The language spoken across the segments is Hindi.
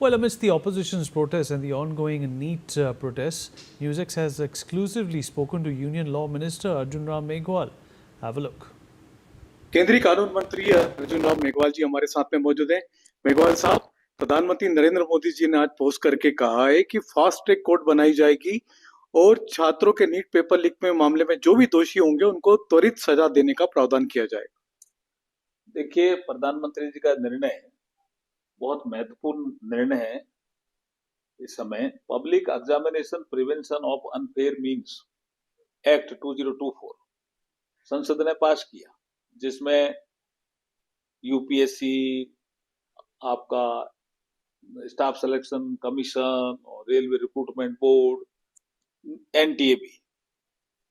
Well, amidst the opposition's protests and the ongoing NEET protests, NewsX has exclusively spoken to Union Law Minister Arjun Ram Meghwal. Have a look. केंद्रीय कानून मंत्री अर्जुन राम मेघवाल जी हमारे साथ में मौजूद हैं। मेघवाल साहब, प्रधानमंत्री नरेंद्र मोदी जी ने आज पोस्ट करके कहा है कि फास्ट ट्रैक कोर्ट बनाई जाएगी और छात्रों के नीट पेपर लीक में मामले में जो भी दोषी होंगे उनको त्वरित सजा देने का प्रावधान किया जाएगा। देखिए, प्रधानमंत्री जी का निर्णय बहुत महत्वपूर्ण निर्णय है। इस समय public examination prevention of unfair means act 2024 संसद ने पास किया, जिसमें यूपीएससी, आपका स्टाफ सिलेक्शन कमीशन और रेलवे रिक्रूटमेंट बोर्ड, एनटीए भी,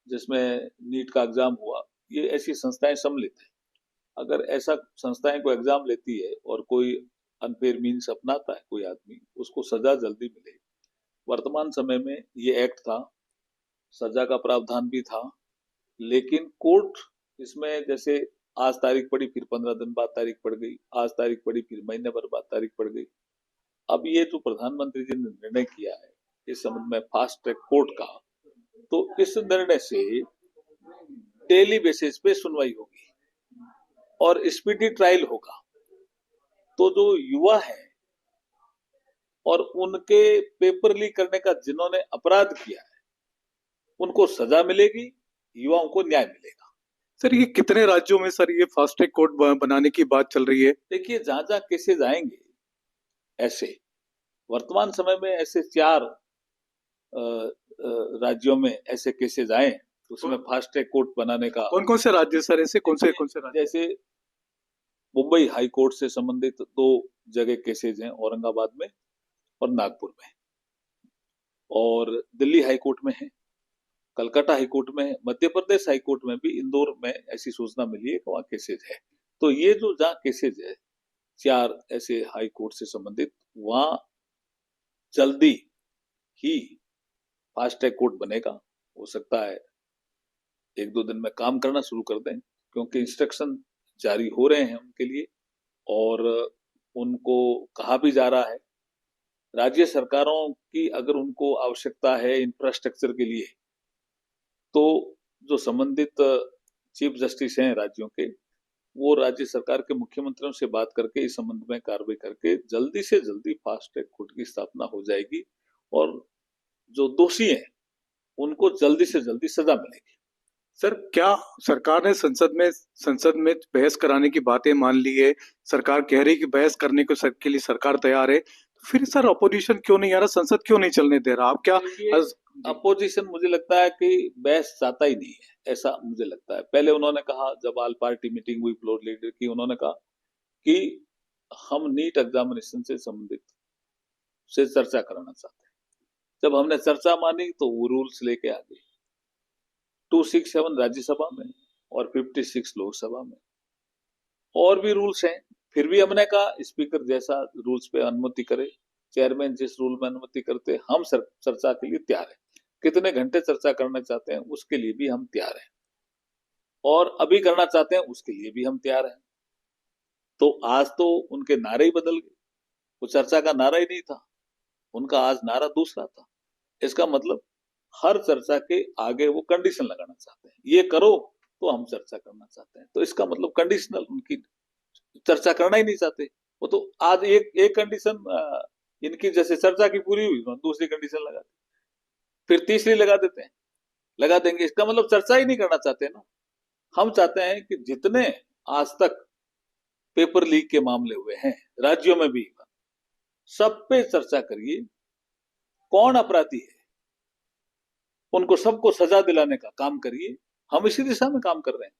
जिसमें नीट का एग्जाम हुआ, ये ऐसी संस्थाएं सम्मिलित है। अगर ऐसा संस्थाएं को एग्जाम लेती है और कोई अनफेयर मीन्स अपनाता है कोई आदमी, उसको सजा जल्दी मिले। वर्तमान समय में ये एक्ट था, सजा का प्रावधान भी था, लेकिन कोर्ट इसमें जैसे आज तारीख पड़ी, फिर 15 दिन बाद तारीख पड़ गई, आज तारीख पड़ी, फिर महीने भर बाद तारीख पड़ गई। अब ये जो प्रधानमंत्री जी ने निर्णय किया है इस संबंध में फास्ट ट्रैक कोर्ट का, तो इस निर्णय से डेली बेसिस पे सुनवाई होगी और स्पीडी ट्रायल होगा। तो जो युवा है और उनके पेपर लीक करने का जिन्होंने अपराध किया है उनको सजा मिलेगी, युवाओं को न्याय मिलेगा। सर, ये कितने राज्यों में सर ये फास्ट ट्रैक कोर्ट बनाने की बात चल रही है? देखिए, जहां जहां केसेज आएंगे, ऐसे वर्तमान समय में ऐसे 4 राज्यों में ऐसे केसेज आए, उसमें फास्ट ट्रैक कोर्ट बनाने का। कौन कौन से राज्य सर ऐसे? कौन से राज्य? जैसे मुंबई हाई कोर्ट से संबंधित 2 जगह केसेज हैं, औरंगाबाद में और नागपुर में, और दिल्ली हाई कोर्ट में है, कलकत्ता हाई कोर्ट में है, मध्य प्रदेश हाई कोर्ट में भी, इंदौर में ऐसी सूचना मिली है कि वहां केसेज है। तो ये जो जहां केसेज है 4 ऐसे हाई कोर्ट से संबंधित, वहां जल्दी ही फास्ट ट्रैक कोर्ट बनेगा। हो सकता है 1-2 दिन में काम करना शुरू कर दें, क्योंकि इंस्ट्रक्शन जारी हो रहे हैं उनके लिए और उनको कहा भी जा रहा है राज्य सरकारों की अगर उनको आवश्यकता है इंफ्रास्ट्रक्चर के लिए, तो जो संबंधित चीफ जस्टिस हैं राज्यों के, वो राज्य सरकार के मुख्यमंत्रियों से बात करके इस संबंध में कार्रवाई करके जल्दी से जल्दी फास्ट ट्रैक कोर्ट की स्थापना हो जाएगी और जो दोषी हैं उनको जल्दी से जल्दी सजा मिलेगी। सर, क्या सरकार ने संसद में बहस कराने की बातें मान ली है? सरकार कह रही है कि बहस करने के लिए सरकार तैयार है, तो फिर सर अपोजिशन क्यों नहीं आ रहा? संसद क्यों नहीं चलने दे रहा? आप क्या अपोजिशन, मुझे लगता है कि बहस चाहता ही नहीं है, ऐसा मुझे लगता है। पहले उन्होंने कहा, जब ऑल पार्टी मीटिंग हुई फ्लोर लीडर की, उन्होंने कहा कि हम नीट एग्जामिनेशन से संबंधित से चर्चा कराना चाहते हैं। जब हमने चर्चा मानी तो वो रूल्स लेके आ गए, 267 राज्यसभा में और 56 लोकसभा में, और भी रूल्स हैं। फिर भी हमने कहा स्पीकर जैसा रूल्स पे अनुमति करे, चेयरमैन जिस रूल में अनुमति करते, हम चर्चा के लिए तैयार हैं। कितने घंटे चर्चा करना चाहते हैं उसके लिए भी हम तैयार हैं, और अभी करना चाहते हैं उसके लिए भी हम तैयार हैं। तो आज तो उनके नारे ही बदल गए, वो चर्चा का नारा ही नहीं था, उनका आज नारा दूसरा था। इसका मतलब हर चर्चा के आगे वो कंडीशन लगाना चाहते हैं, ये करो तो हम चर्चा करना चाहते हैं। तो इसका मतलब कंडीशनल, उनकी चर्चा करना ही नहीं चाहते वो। तो आज एक कंडीशन इनकी जैसे चर्चा की पूरी हुई, दूसरी कंडीशन लगा देते, फिर तीसरी लगा देते हैं, लगा देंगे। इसका मतलब चर्चा ही नहीं करना चाहते ना। हम चाहते हैं कि जितने आज तक पेपर लीक के मामले हुए हैं राज्यों में भी, सब पे चर्चा करिए, कौन अपराधी है उनको सबको सजा दिलाने का काम करिए। हम इसी दिशा में काम कर रहे हैं।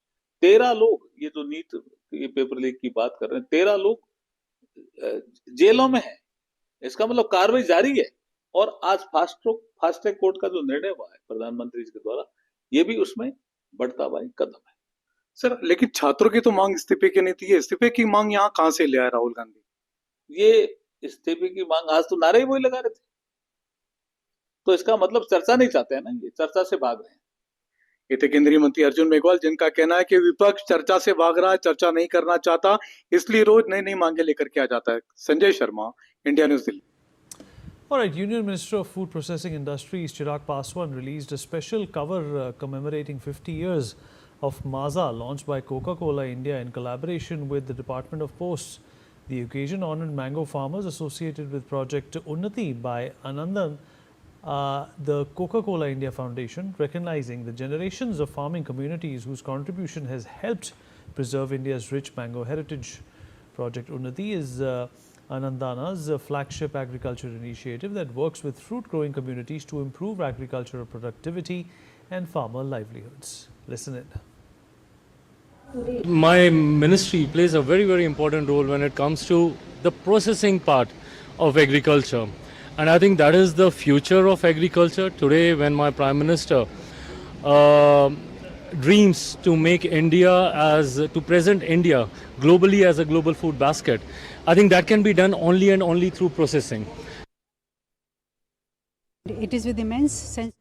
13 लोग, ये जो नीट ये पेपर लीक की बात कर रहे हैं, 13 लोग जेलों में हैं। इसका मतलब कार्रवाई जारी है। और आज फास्ट ट्रैक कोर्ट का जो निर्णय हुआ है प्रधानमंत्री जी के द्वारा, ये भी उसमें बढ़ता हुआ कदम है। सर, लेकिन छात्रों की तो मांग इस्तीफे की नहीं थी, इस्तीफे की मांग यहाँ कहां से ले आए राहुल गांधी? ये इस्तीफे की मांग आज तो नारे ही वही लगा रहे थे, तो इसका मतलब चर्चा नहीं चाहते हैं ना, ये चर्चा से भाग रहे हैं। ये थे केंद्रीय मंत्री अर्जुन मेघवाल, जिनका कहना है कि विपक्ष चर्चा से भाग रहा है, चर्चा नहीं करना चाहता, इसलिए रोज नई नई मांगे लेकर के आ जाता है। Sanjay Sharma, India news Delhi. All right, Union Minister of Food Processing Industries Chirag Paswan released a special cover commemorating 50 years of Maaza, launched by Coca-Cola India in collaboration with the Department of Posts. The occasion honoured mango farmers associated with Project Unnati by Anandan, the Coca-Cola India Foundation, recognizing the generations of farming communities whose contribution has helped preserve India's rich mango heritage. Project Unnati is Anandana's flagship agriculture initiative that works with fruit-growing communities to improve agricultural productivity and farmer livelihoods. Listen in. My ministry plays a very, very important role when it comes to the processing part of agriculture. And I think that is the future of agriculture. Today, when my Prime Minister dreams to make India to present India globally as a global food basket, I think that can be done only and only through processing. It is with immense sense